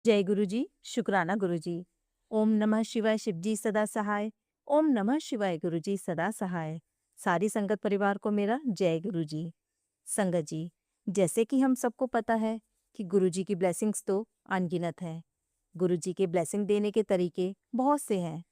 जय गुरु जी, शुक्राना गुरु जी। ओम नमः शिवाय, शिव जी सदा सहाय। ओम नमः शिवाय, गुरु जी सदा सहाय। सारी संगत परिवार को मेरा जय गुरु जी। संगत जी, जैसे कि हम सबको पता है कि गुरु जी की ब्लेसिंग्स तो अनगिनत है। गुरु जी के ब्लेसिंग देने के तरीके बहुत से हैं।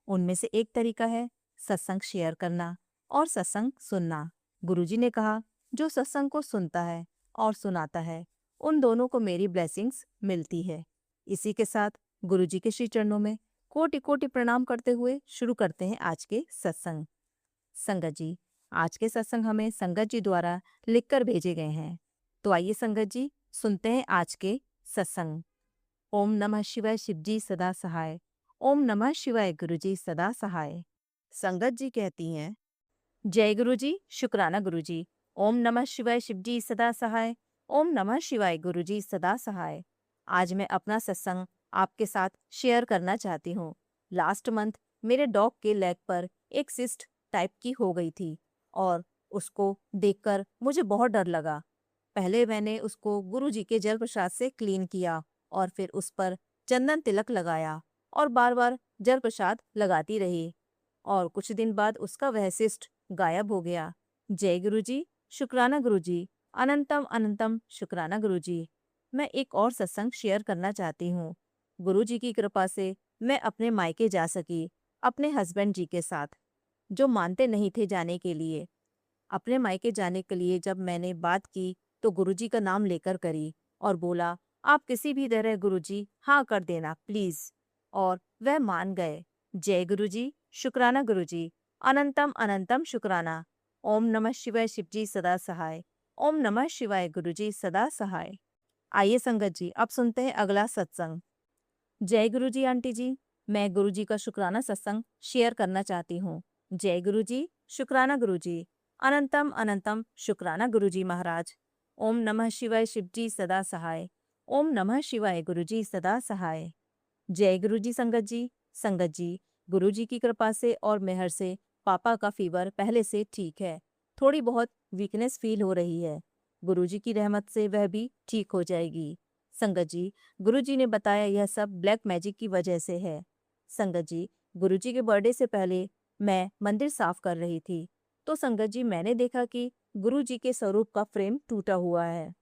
उनमें से एक तरीका है सत्संग शेयर करना और सत्संग सुनना। गुरु जी ने कहा, जो सत्संग को सुनता है और सुनाता है, उन दोनों को मेरी ब्लेसिंग्स मिलती है। इसी के साथ गुरु जी के श्री चरणों में कोटि कोटि प्रणाम करते हुए शुरू करते हैं आज के सत्संग। संगत जी, आज के सत्संग हमें संगत जी द्वारा लिखकर भेजे गए हैं। तो आइए संगत जी, सुनते हैं आज के सत्संग। ओम नमः शिवाय, शिव जी सदा सहाय। ओम नमः शिवाय, गुरु जी सदा सहाय। संगत जी कहती हैं, जय गुरु जी, शुक्राना गुरु जी। ओम नमः शिवाय, शिव जी सदा सहाय। ओम नमः शिवाय, गुरु जी सदा सहाय। आज मैं अपना सत्संग आपके साथ शेयर करना चाहती हूँ। लास्ट मंथ मेरे डॉग के लेग पर एक सिस्ट टाइप की हो गई थी और उसको देखकर मुझे बहुत डर लगा। पहले मैंने उसको गुरु जी के जल प्रसाद से क्लीन किया और फिर उस पर चंदन तिलक लगाया और बार बार जल प्रसाद लगाती रही और कुछ दिन बाद उसका वह सिस्ट गायब हो गया। जय गुरु जी, शुक्राना गुरु जी। अनंतम अनंतम शुक्राना गुरु जी। मैं एक और सत्संग शेयर करना चाहती हूँ। गुरु जी की कृपा से मैं अपने मायके जा सकी, अपने हस्बैंड जी के साथ, जो मानते नहीं थे जाने के लिए। अपने मायके जाने के लिए जब मैंने बात की तो गुरुजी का नाम लेकर करी और बोला, आप किसी भी तरह गुरुजी हाँ कर देना प्लीज। और वह मान गए। जय गुरुजी, शुक्राना गुरुजी। अनंतम अनंतम शुक्राना। ओम नमः शिवाय, शिव जी सदा सहाय। ओम नमः शिवाय, गुरुजी सदा सहाय। आइए संगत जी, अब सुनते हैं अगला सत्संग। जय गुरु जी आंटी जी, मैं गुरु जी का शुक्राना सत्संग शेयर करना चाहती हूँ। जय गुरु जी, शुक्राना गुरु जी। अनंतम अनंतम शुक्राना गुरु जी महाराज। ओम नमः शिवाय, शिव जी सदा सहाय। ओम नमः शिवाय, गुरु जी सदा सहाय। जय गुरु जी संगत जी। संगत जी, गुरु जी की कृपा से और मेहर से पापा का फीवर पहले से ठीक है। थोड़ी बहुत वीकनेस फील हो रही है। गुरु जी की रहमत से वह भी ठीक हो जाएगी। संगत जी, गुरु जी ने बताया यह सब ब्लैक मैजिक की वजह से है। संगत जी, गुरु जी के बर्थडे से पहले मैं मंदिर साफ कर रही थी तो संगत जी मैंने देखा कि गुरु जी के स्वरूप का फ्रेम टूटा हुआ है।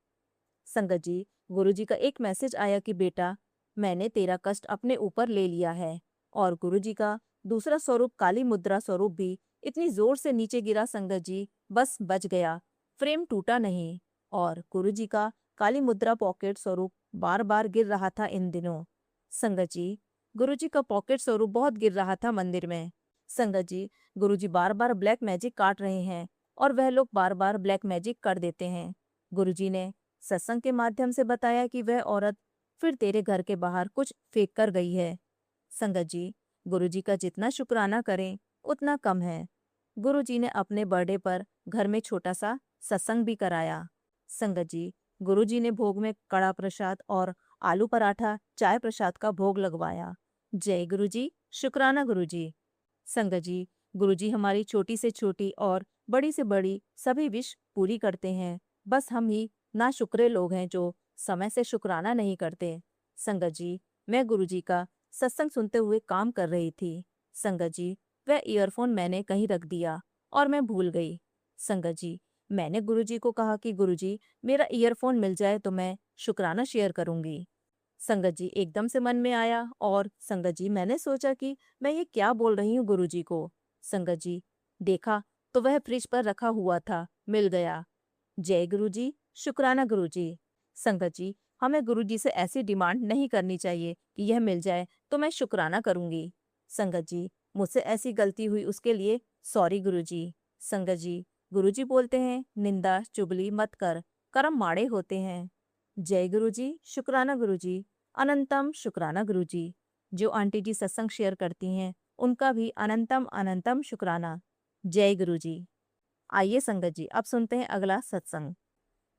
संगत जी, गुरु जी का एक मैसेज आया कि बेटा, मैंने तेरा कष्ट अपने ऊपर ले लिया है। और गुरु जी का दूसरा स्वरूप काली मुद्रा स्वरूप भी इतनी जोर से नीचे गिरा संगत जी, बस बच गया, फ्रेम टूटा नहीं। और गुरु जी का काली मुद्रा पॉकेट स्वरूप बार बार गिर रहा था इन दिनों। संगत जी, गुरु जी का पॉकेट स्वरूप बहुत गिर रहा था मंदिर में। संगत जी, गुरु जी बार बार ब्लैक मैजिक काट रहे हैं और वह लोग बार बार ब्लैक मैजिक कर देते हैं। गुरु जी ने सत्संग के माध्यम से बताया कि वह औरत फिर तेरे घर के बाहर कुछ फेंक कर गई है। संगत जी, गुरु जी का जितना शुक्राना करें उतना कम है। गुरु जी ने अपने बर्थडे पर घर में छोटा सा सत्संग भी कराया। संगत जी, गुरु जी ने भोग में कड़ा प्रसाद और आलू पराठा चाय प्रसाद का भोग लगवाया। जय गुरु जी, शुक्राना गुरु जी। संगत जी, गुरु जी हमारी छोटी से छोटी और बड़ी से बड़ी सभी विश पूरी करते हैं। बस हम ही नाशुक्रे लोग हैं जो समय से शुक्राना नहीं करते। संगत जी, मैं गुरु जी का सत्संग सुनते हुए काम कर रही थी। संगत जी, वह ईयरफोन मैंने कहीं रख दिया और मैं भूल गई। संगत जी, मैंने गुरु जी को कहा कि गुरु जी, मेरा ईयरफोन मिल जाए तो मैं शुक्राना शेयर करूंगी। संगत जी, एकदम से मन में आया और संगत जी मैंने सोचा कि मैं ये क्या बोल रही हूँ गुरु जी को। संगत जी, देखा तो वह फ्रिज पर रखा हुआ था, मिल गया। जय गुरु जी, शुक्राना गुरु जी। संगत जी, हमें गुरु जी से ऐसी डिमांड नहीं करनी चाहिए कि यह मिल जाए तो मैं शुक्राना करूंगी। संगत जी, मुझसे ऐसी गलती हुई उसके लिए सॉरी गुरु जी। संगत जी, गुरु जी बोलते हैं निंदा चुगली मत कर, कर्म माड़े होते हैं। जय गुरु जी, शुक्राना गुरु जी। अनंतम शुक्राना गुरु जी। जो आंटी जी सत्संग शेयर करती हैं उनका भी अनंतम अनंतम शुक्राना। जय गुरु जी। आइए संगत जी, अब सुनते हैं अगला सत्संग।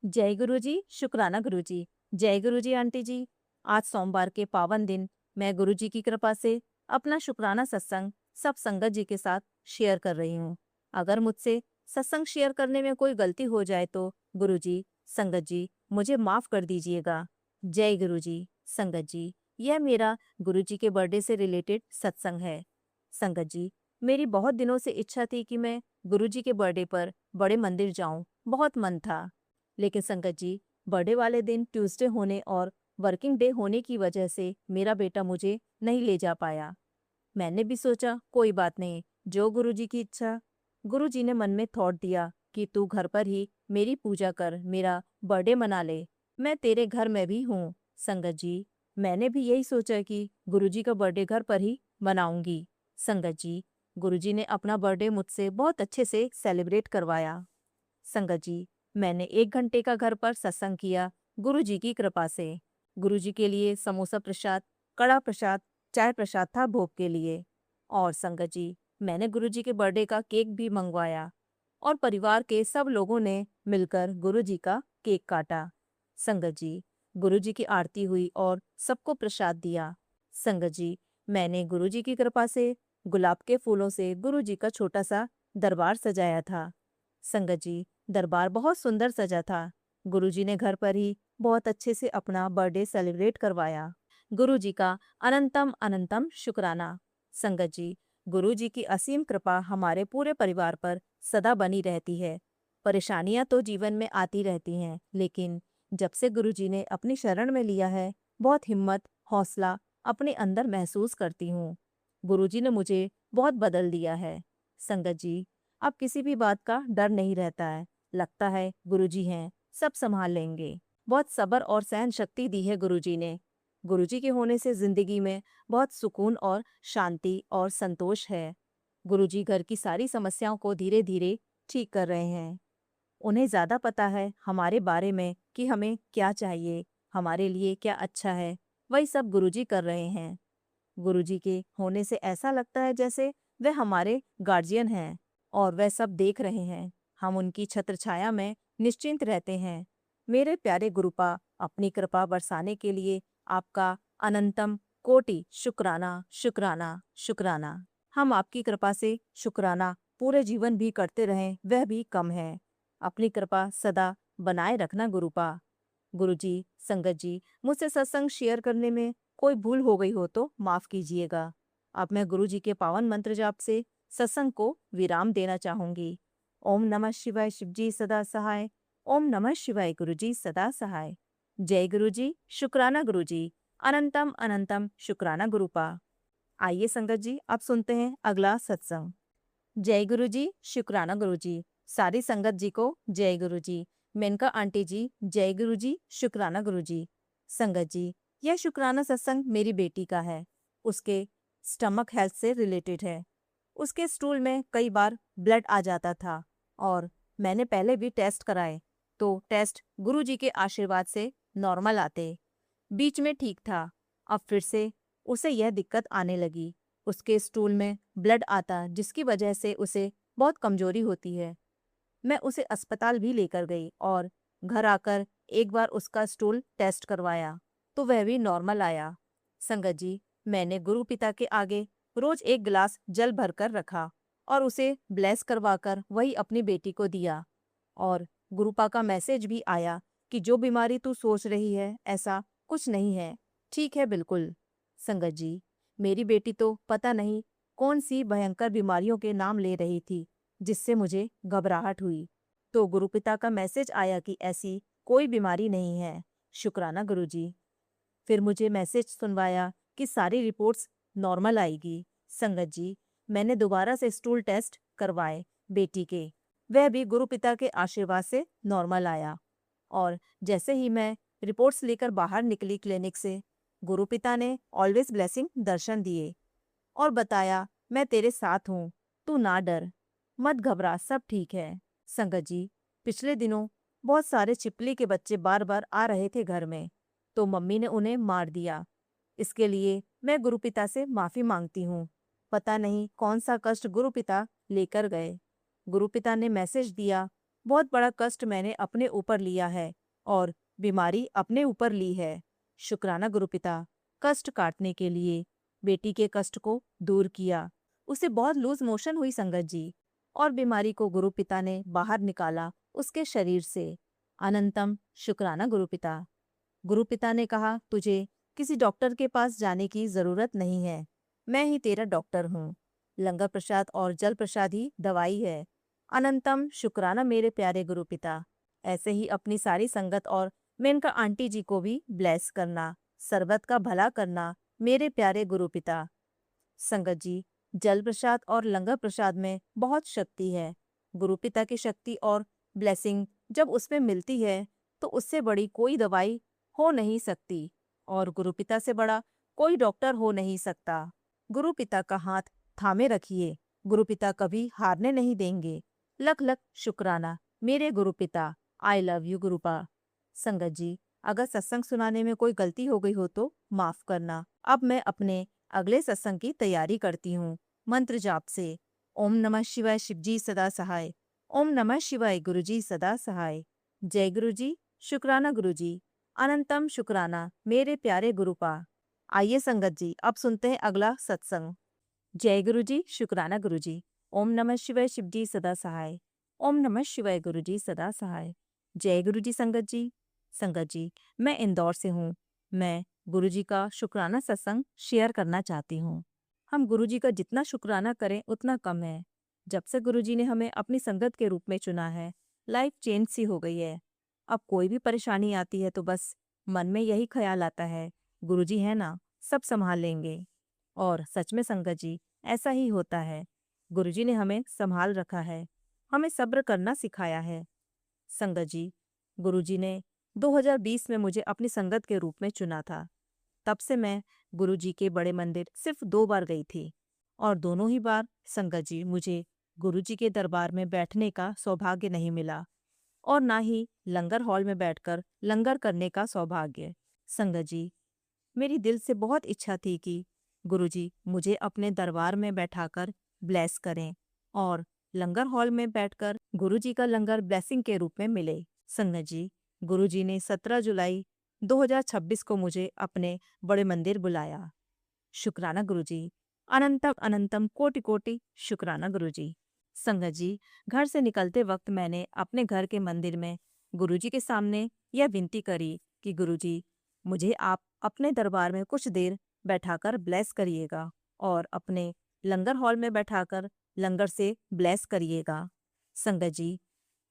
जय गुरु जी, शुक्राना गुरु जी। जय गुरु जी आंटी जी। आज सोमवार के पावन दिन मैं गुरु जी की कृपा से अपना शुक्राना सत्संग सब संगत जी के साथ शेयर कर रही हूँ। अगर मुझसे सत्संग शेयर करने में कोई गलती हो जाए तो गुरु जी, संगत जी, मुझे माफ कर दीजिएगा। जय गुरु जी। संगत जी, यह मेरा गुरुजी के बर्थडे से रिलेटेड सत्संग है। संगत जी, मेरी बहुत दिनों से इच्छा थी कि मैं गुरुजी के बर्थडे पर बड़े मंदिर जाऊं, बहुत मन था। लेकिन संगत जी, बर्थडे वाले दिन ट्यूसडे होने और वर्किंग डे होने की वजह से मेरा बेटा मुझे नहीं ले जा पाया। मैंने भी सोचा कोई बात नहीं, जो गुरुजी की इच्छा। गुरुजी ने मन में थॉट दिया कि तू घर पर ही मेरी पूजा कर, मेरा बर्थडे मना ले, मैं तेरे घर में भी हूँ। संगत जी, मैंने भी यही सोचा कि गुरुजी का बर्थडे घर पर ही मनाऊंगी। संगत जी, गुरुजी ने अपना बर्थडे मुझसे बहुत अच्छे से सेलिब्रेट करवाया। संगत जी, मैंने 1 घंटे का घर पर सत्संग किया गुरुजी की कृपा से। गुरुजी के लिए समोसा प्रसाद, कड़ा प्रसाद, चाय प्रसाद था भोग के लिए। और संगत जी, मैंने गुरुजी के बर्थडे का केक भी मंगवाया और परिवार के सब लोगों ने मिलकर गुरुजी का केक काटा। संगत जी, गुरुजी की आरती हुई और सबको प्रसाद दिया। संगत जी, मैंने गुरुजी की कृपा से गुलाब के फूलों से गुरुजी का छोटा सा दरबार सजाया था। संगत जी, दरबार बहुत सुंदर सजा था। गुरुजी ने घर पर ही बहुत अच्छे से अपना बर्थडे सेलिब्रेट करवाया। गुरुजी का अनंतम अनंतम शुक्राना। संगत जी, गुरुजी की असीम कृपा हमारे पूरे परिवार पर सदा बनी रहती है। परेशानियां तो जीवन में आती रहती हैं, लेकिन जब से गुरुजी ने अपनी शरण में लिया है, बहुत हिम्मत, हौसला अपने अंदर महसूस करती हूँ। गुरुजी ने मुझे बहुत बदल दिया है। संगत जी, अब किसी भी बात का डर नहीं रहता है। लगता है गुरुजी हैं, सब संभाल लेंगे। बहुत सब्र और सहन शक्ति दी है गुरुजी ने। गुरुजी के होने से जिंदगी में बहुत सुकून और शांति और संतोष है। गुरुजी घर की सारी समस्याओं को धीरे धीरे ठीक कर रहे हैं। उन्हें ज्यादा पता है हमारे बारे में कि हमें क्या चाहिए, हमारे लिए क्या अच्छा है। वही सब गुरुजी कर रहे हैं। गुरुजी के होने से ऐसा लगता है जैसे वे हमारे गार्जियन हैं और वह सब देख रहे हैं। हम उनकी छत्र छाया में निश्चिंत रहते हैं। मेरे प्यारे गुरुपा, अपनी कृपा बरसाने के लिए आपका अनंतम कोटि शुक्राना शुक्राना शुक्राना। हम आपकी कृपा से शुक्राना पूरे जीवन भी करते रहें, वह भी कम है। अपनी कृपा सदा बनाए रखना गुरुपा। गुरुजी, संगत जी, मुझसे सत्संग शेयर करने में कोई भूल हो गई हो तो माफ कीजिएगा। अब मैं गुरुजी के पावन मंत्र जाप से सत्संग को विराम देना चाहूंगी। ओम नमः शिवाय, शिवजी सदा सहाय। ओम नमः शिवाय, गुरुजी सदा सहाय। जय गुरुजी, शुक्राना गुरुजी, अनंतम अनंतम शुक्राना गुरुपा। आइए संगत जी, अब सुनते हैं अगला सत्संग। जय गुरुजी, शुक्राना गुरुजी। सारी संगत जी को जय गुरुजी। मेनका आंटी जी, जय गुरुजी, शुक्राना गुरुजी। संगत जी, यह शुक्राना सत्संग मेरी बेटी का है। उसके स्टमक हेल्थ से रिलेटेड है। उसके स्टूल में कई बार ब्लड आ जाता था और मैंने पहले भी टेस्ट कराए तो टेस्ट गुरुजी के आशीर्वाद से नॉर्मल आते। बीच में ठीक था, अब फिर से उसे यह दिक्कत आने लगी। उसके स्टूल में ब्लड आता जिसकी वजह से उसे बहुत कमजोरी होती है। मैं उसे अस्पताल भी लेकर गई और घर आकर एक बार उसका स्टूल टेस्ट करवाया तो वह भी नॉर्मल आया। संगत जी, मैंने गुरु पिता के आगे रोज एक गिलास जल भरकर रखा और उसे ब्लेस करवाकर वही अपनी बेटी को दिया। और गुरुपा का मैसेज भी आया कि जो बीमारी तू सोच रही है ऐसा कुछ नहीं है, ठीक है बिल्कुल। संगत जी, मेरी बेटी तो पता नहीं कौन सी भयंकर बीमारियों के नाम ले रही थी जिससे मुझे घबराहट हुई। तो गुरुपिता का मैसेज आया कि ऐसी कोई बीमारी नहीं है। शुक्राना गुरुजी। फिर मुझे मैसेज सुनवाया कि सारी रिपोर्ट्स नॉर्मल आएगी। संगत जी, मैंने दोबारा से स्टूल टेस्ट करवाए बेटी के, वह भी गुरुपिता के आशीर्वाद से नॉर्मल आया। और जैसे ही मैं रिपोर्ट्स लेकर बाहर निकली क्लिनिक से, गुरुपिता ने ऑलवेज ब्लेसिंग दर्शन दिए और बताया, मैं तेरे साथ हूँ, तू ना डर, मत घबरा, सब ठीक है। संगत जी, पिछले दिनों बहुत सारे छिपली के बच्चे बार बार आ रहे थे घर में, तो मम्मी ने उन्हें मार दिया। इसके लिए मैं गुरुपिता से माफी मांगती हूँ। पता नहीं कौन सा कष्ट गुरुपिता लेकर गए। गुरुपिता ने मैसेज दिया, बहुत बड़ा कष्ट मैंने अपने ऊपर लिया है और बीमारी अपने ऊपर ली है। शुक्राना गुरुपिता, कष्ट काटने के लिए बेटी के कष्ट को दूर किया। उसे बहुत लूज मोशन हुई संगत जी, और बीमारी को गुरुपिता ने बाहर निकाला उसके शरीर से। अनंतम शुक्राना गुरुपिता। गुरुपिता ने कहा, तुझे किसी डॉक्टर के पास जाने की जरूरत नहीं है, मैं ही तेरा डॉक्टर हूँ। लंगर प्रसाद और जल प्रसाद ही दवाई है। अनंतम शुक्राना मेरे प्यारे गुरु पिता। ऐसे ही अपनी सारी संगत और मेनका आंटी जी को भी ब्लेस करना, सर्बत का भला करना मेरे प्यारे गुरु पिता। संगत जी, जल प्रसाद और लंगर प्रसाद में बहुत शक्ति है। गुरु पिता की शक्ति और ब्लेसिंग जब उसमें मिलती है तो उससे बड़ी कोई दवाई हो नहीं सकती, और गुरु पिता से बड़ा कोई डॉक्टर हो नहीं सकता। गुरु पिता का हाथ थामे रखिए, गुरु पिता कभी हारने नहीं देंगे। लख लख शुक्राना मेरे गुरु पिता। I love you गुरुपा। संगत जी, अगर सत्संग सुनाने में कोई गलती हो गई हो तो माफ करना। अब मैं अपने अगले सत्संग की तैयारी करती हूँ मंत्र जाप से। ओम नमः शिवाय शिवजी सदा सहाय। ओम नमः शिवाय गुरुजी सदा सहाय। जय गुरुजी, शुक्राना गुरुजी। अनंतम शुक्राना मेरे प्यारे गुरुपा। आइए संगत जी, अब सुनते हैं अगला सत्संग। जय गुरुजी, शुक्राना गुरुजी। ओम नमः शिवाय शिवजी सदा सहाय। ओम नमः शिवाय गुरुजी सदा सहाय। जय गुरुजी संगत जी। संगत जी, मैं इंदौर से हूँ। मैं गुरुजी का शुक्राना सत्संग शेयर करना चाहती हूँ। हम गुरुजी का जितना शुक्राना करें उतना कम है। जब से गुरुजी ने हमें अपनी संगत के रूप में चुना है, लाइफ चेंज सी हो गई है। अब कोई भी परेशानी आती है तो बस मन में यही ख्याल आता है, गुरुजी है ना, सब संभाल लेंगे। और सच में संगत जी, ऐसा ही होता है। गुरुजी ने हमें संभाल रखा है, हमें सब्र करना सिखाया है। संगत जी, गुरुजी ने 2020 में मुझे अपनी संगत के रूप में चुना था। तब से मैं गुरुजी के बड़े मंदिर सिर्फ 2 बार गई थी, और दोनों ही बार संगत जी मुझे गुरुजी के दरबार में बैठने का सौभाग्य नहीं मिला, और ना ही लंगर हॉल में बैठकर लंगर करने का सौभाग्य। संगत जी, मेरी दिल से बहुत इच्छा थी कि गुरुजी मुझे अपने दरबार में बैठाकर ब्लेस करें और लंगर हॉल में बैठकर गुरुजी का लंगर ब्लेसिंग के रूप में मिले। संगत जी, गुरुजी ने 17 जुलाई 2026 को मुझे अपने बड़े मंदिर बुलाया। शुक्राना गुरुजी। अनंतम अनंतम कोटि कोटि शुक्राना गुरुजी। संगत जी, घर से निकलते वक्त मैंने अपने घर के मंदिर में गुरुजी के सामने यह विनती करी कि गुरुजी, मुझे आप अपने दरबार में कुछ देर बैठाकर ब्लेस करिएगा और अपने लंगर हॉल में बैठाकर लंगर से ब्लेस करिएगा। संगत जी,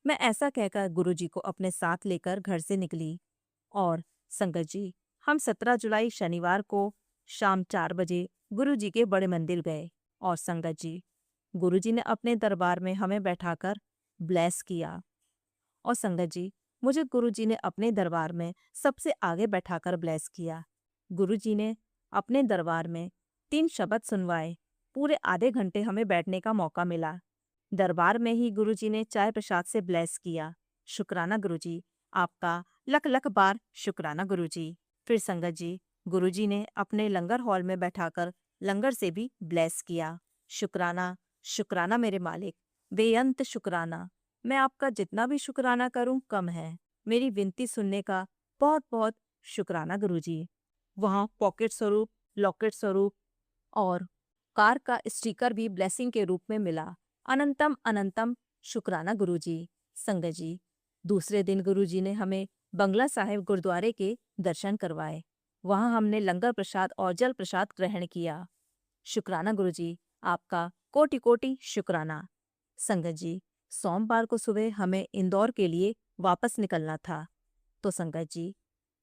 मैं ऐसा कहकर गुरुजी को अपने साथ लेकर घर से निकली, और संगत जी, हम 17 जुलाई शनिवार को शाम 4 बजे गुरुजी के बड़े मंदिर गए। और संगत जी, गुरुजी ने अपने दरबार में हमें बैठाकर ब्लेस किया। और संगत जी, मुझे गुरुजी ने अपने दरबार में सबसे आगे बैठाकर ब्लेस किया। गुरुजी ने अपने दरबार में 3 शब्द सुनवाए। पूरे आधे घंटे हमें बैठने का मौका मिला। दरबार में ही गुरुजी ने चाय प्रसाद से ब्लेस किया। शुक्राना गुरुजी, आपका लख लख बार शुक्राना गुरुजी। फिर संगत जी, गुरुजी ने अपने लंगर हॉल में बैठाकर लंगर से भी ब्लेस किया। शुक्राना शुक्राना मेरे मालिक, बेअंत शुक्राना। मैं आपका जितना भी शुक्राना करूं कम है। मेरी विनती सुनने का बहुत बहुत शुक्राना गुरुजी। वहाँ पॉकेट स्वरूप, लॉकेट स्वरूप और कार का स्टिकर भी ब्लेसिंग के रूप में मिला। अनंतम अनंतम शुक्राना गुरुजी। संगत जी, दूसरे दिन गुरुजी ने हमें बंगला साहिब गुरुद्वारे के दर्शन करवाए। वहाँ हमने लंगर प्रसाद और जल प्रसाद ग्रहण किया। शुक्राना गुरुजी, आपका कोटि कोटि शुक्राना। संगत जी, सोमवार को सुबह हमें इंदौर के लिए वापस निकलना था, तो संगत जी,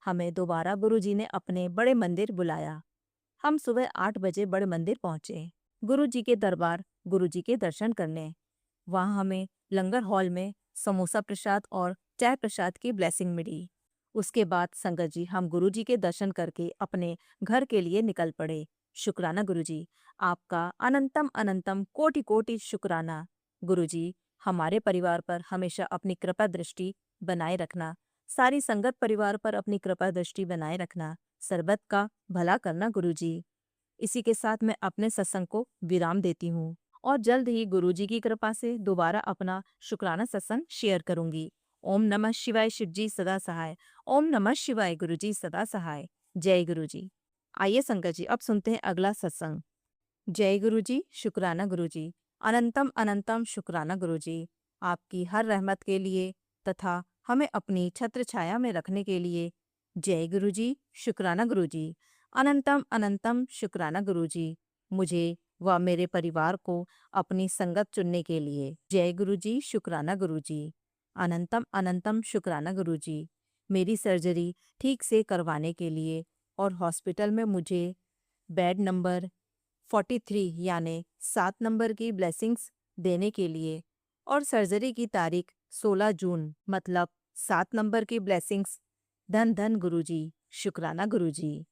हमें दोबारा गुरुजी ने अपने बड़े मंदिर बुलाया। हम सुबह 8 बजे बड़े मंदिर पहुंचे गुरुजी के दरबार, गुरुजी के दर्शन करने। वहां हमें लंगर हॉल में समोसा प्रसाद और चाय प्रसाद की ब्लेसिंग मिली। उसके बाद संगत जी, हम गुरुजी के दर्शन करके अपने घर के लिए निकल पड़े। शुक्राना गुरुजी, आपका अनंतम अनंतम कोटि कोटि शुक्राना। गुरुजी, हमारे परिवार पर हमेशा अपनी कृपा दृष्टि बनाए रखना। सारी संगत परिवार पर अपनी कृपा दृष्टि बनाए रखना। सर्बत का भला करना गुरुजी। इसी के साथ मैं अपने सत्संग को विराम देती हूँ, और जल्द ही गुरुजी की कृपा से दोबारा अपना शुक्राना सत्संग शेयर करूंगी। ओम नमः शिवाय शिवजी सदा सहाय। ओम नमः शिवाय गुरुजी सदा सहाय। जय गुरुजी। आइए संगत जी, अब सुनते हैं अगला सत्संग। जय गुरुजी, शुक्राना गुरुजी। अनंतम अनंतम शुक्राना गुरुजी, आपकी हर रहमत के लिए तथा हमें अपनी छत्र छाया में रखने के लिए। जय गुरुजी, शुक्राना गुरुजी। अनंतम अनंतम शुक्राना गुरुजी, मुझे व मेरे परिवार को अपनी संगत चुनने के लिए। जय गुरुजी, शुक्राना गुरुजी। अनंतम अनंतम शुक्राना गुरुजी, मेरी सर्जरी ठीक से करवाने के लिए और हॉस्पिटल में मुझे बेड नंबर 43 यानी 7 नंबर की ब्लेसिंग्स देने के लिए और सर्जरी की तारीख 16 जून मतलब 7 नंबर की ब्लेसिंग्स। धन धन गुरुजी, शुक्राना गुरुजी।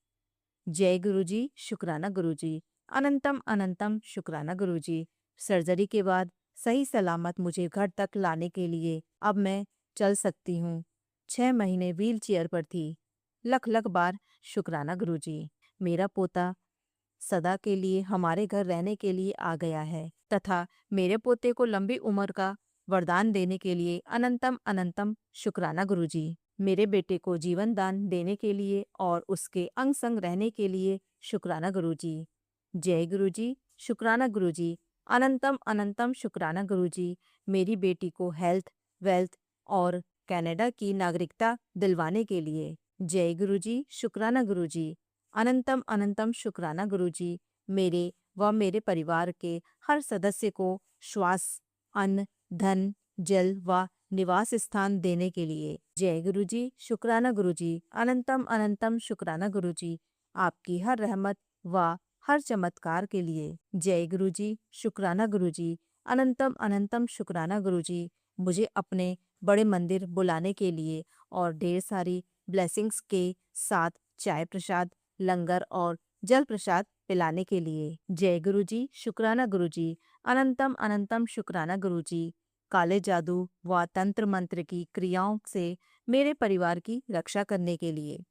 जय गुरुजी, शुक्राना गुरुजी। अनंतम अनंतम शुक्राना गुरुजी। सर्जरी के बाद सही सलामत मुझे घर तक लाने के लिए अब मैं चल सकती हूँ। 6 महीने व्हील चेयर पर थी। लख लख बार शुक्राना गुरुजी। मेरा पोता सदा के लिए हमारे घर रहने के लिए आ गया है तथा मेरे पोते को लंबी उम्र का वरदान देने के लिए अनंतम अनंतम शुक्राना गुरुजी। मेरे बेटे को जीवन दान देने के लिए और उसके अंग संग रहने के लिए शुक्राना गुरुजी। जय गुरुजी, शुक्राना गुरुजी। अनंतम अनंतम शुक्राना गुरुजी, मेरी बेटी को हेल्थ, वेल्थ और कनाडा की नागरिकता दिलवाने के लिए। जय गुरुजी, शुक्राना गुरुजी। अनंतम अनंतम शुक्राना गुरुजी, मेरे व मेरे परिवार के हर सदस्य को श्वास, अन्न, धन, जल व निवास स्थान देने के लिए। जय गुरुजी, शुक्राना गुरुजी। अनंतम अनंतम शुक्राना गुरुजी, आपकी हर रहमत व हर चमत्कार के लिए। जय गुरुजी, शुक्राना गुरुजी। अनंतम अनंतम शुक्राना गुरुजी, मुझे अपने बड़े मंदिर बुलाने के लिए और ढेर सारी ब्लेसिंग्स के साथ चाय प्रसाद, लंगर और जल प्रसाद पिलाने के लिए। जय गुरुजी, शुक्राना गुरुजी। अनंतम अनंतम शुक्राना गुरुजी, काले जादू व तंत्र मंत्र की क्रियाओं से मेरे परिवार की रक्षा करने के लिए।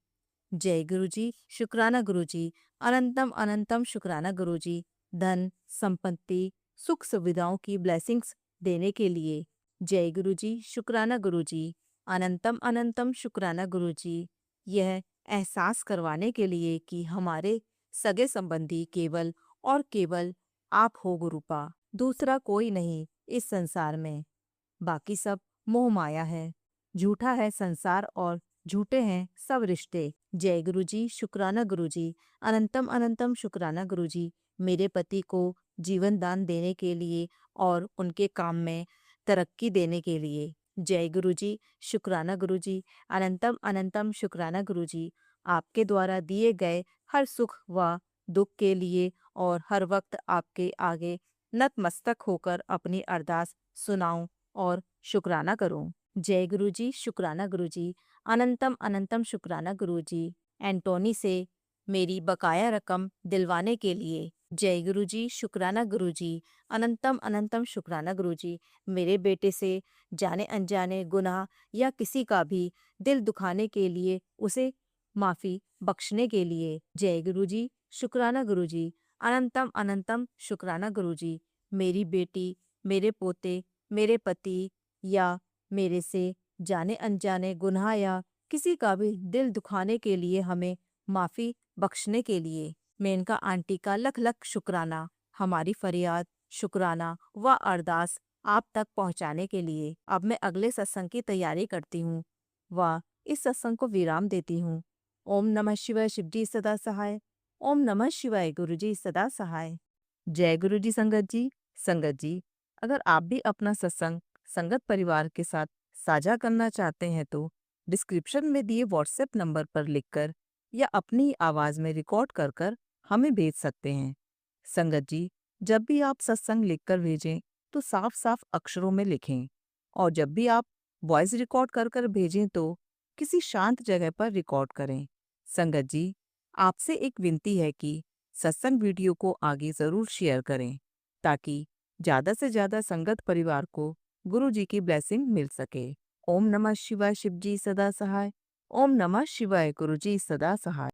जय गुरुजी, शुक्राना गुरुजी। अनंतम अनंतम शुक्राना गुरुजी, धन, संपत्ति, सुख सुविधाओं की ब्लेसिंग्स देने के लिए। जय गुरुजी, शुक्राना गुरुजी। अनंतम अनंतम शुक्राना गुरुजी, यह एहसास करवाने के लिए कि हमारे सगे संबंधी केवल और केवल आप हो गुरुपा, दूसरा कोई नहीं इस संसार में। बाकी सब मोह माया है, झूठा है संसार और झूठे हैं सब रिश्ते। जय गुरुजी, शुक्राना गुरुजी। अनंतम अनंतम शुक्राना गुरुजी, मेरे पति को जीवन दान देने के लिए और उनके काम में तरक्की देने के लिए। जय गुरुजी, शुक्राना गुरुजी। अनंतम अनंतम शुक्राना गुरुजी, आपके द्वारा दिए गए हर सुख व दुख के लिए और हर वक्त आपके आगे नतमस्तक होकर अपनी अरदास सुनाऊं और शुक्राना करूं। जय गुरुजी, शुक्राना गुरुजी। अनंतम अनंतम शुक्राना गुरुजी, एंटोनी से मेरी बकाया रकम दिलवाने के लिए। जय गुरुजी, शुक्राना गुरुजी। अनंतम अनंतम शुक्राना गुरुजी, मेरे बेटे से जाने अनजाने गुनाह या किसी का भी दिल दुखाने के लिए उसे माफ़ी बख्शने के लिए। जय गुरुजी, शुक्राना गुरुजी। अनंतम अनंतम शुक्राना गुरुजी, मेरी बेटी, मेरे पोते, मेरे पति या मेरे से जाने अनजाने गुनाह या किसी का भी दिल दुखाने के लिए हमें माफ़ी बख्शने के लिए। मेनका आंटी का लख लख शुक्राना, हमारी फरियाद, शुक्राना व अरदास आप तक पहुंचाने के लिए। अब मैं अगले सत्संग की तैयारी करती हूँ व इस सत्संग को विराम देती हूँ। ओम नमः शिवाय, शिवजी सदा सहाय। ओम नमः शिवाय, गुरुजी सदा सहाय। जय गुरुजी संगत जी। संगत जी, अगर आप भी अपना सत्संग संगत परिवार के साथ साझा करना चाहते हैं तो डिस्क्रिप्शन में दिए व्हाट्सएप नंबर पर लिखकर या अपनी आवाज़ में रिकॉर्ड कर कर हमें भेज सकते हैं। संगत जी, जब भी आप सत्संग लिखकर भेजें तो साफ साफ अक्षरों में लिखें और जब भी आप वॉइस रिकॉर्ड कर कर भेजें तो किसी शांत जगह पर रिकॉर्ड करें। संगत जी, आपसे एक विनती है कि सत्संग वीडियो को आगे ज़रूर शेयर करें ताकि ज़्यादा से ज़्यादा संगत परिवार को गुरु जी की ब्लेसिंग मिल सके। ओम नमः शिवाय, शिवजी सदा सहाय। ओम नमः शिवाय, गुरुजी सदा सहाय।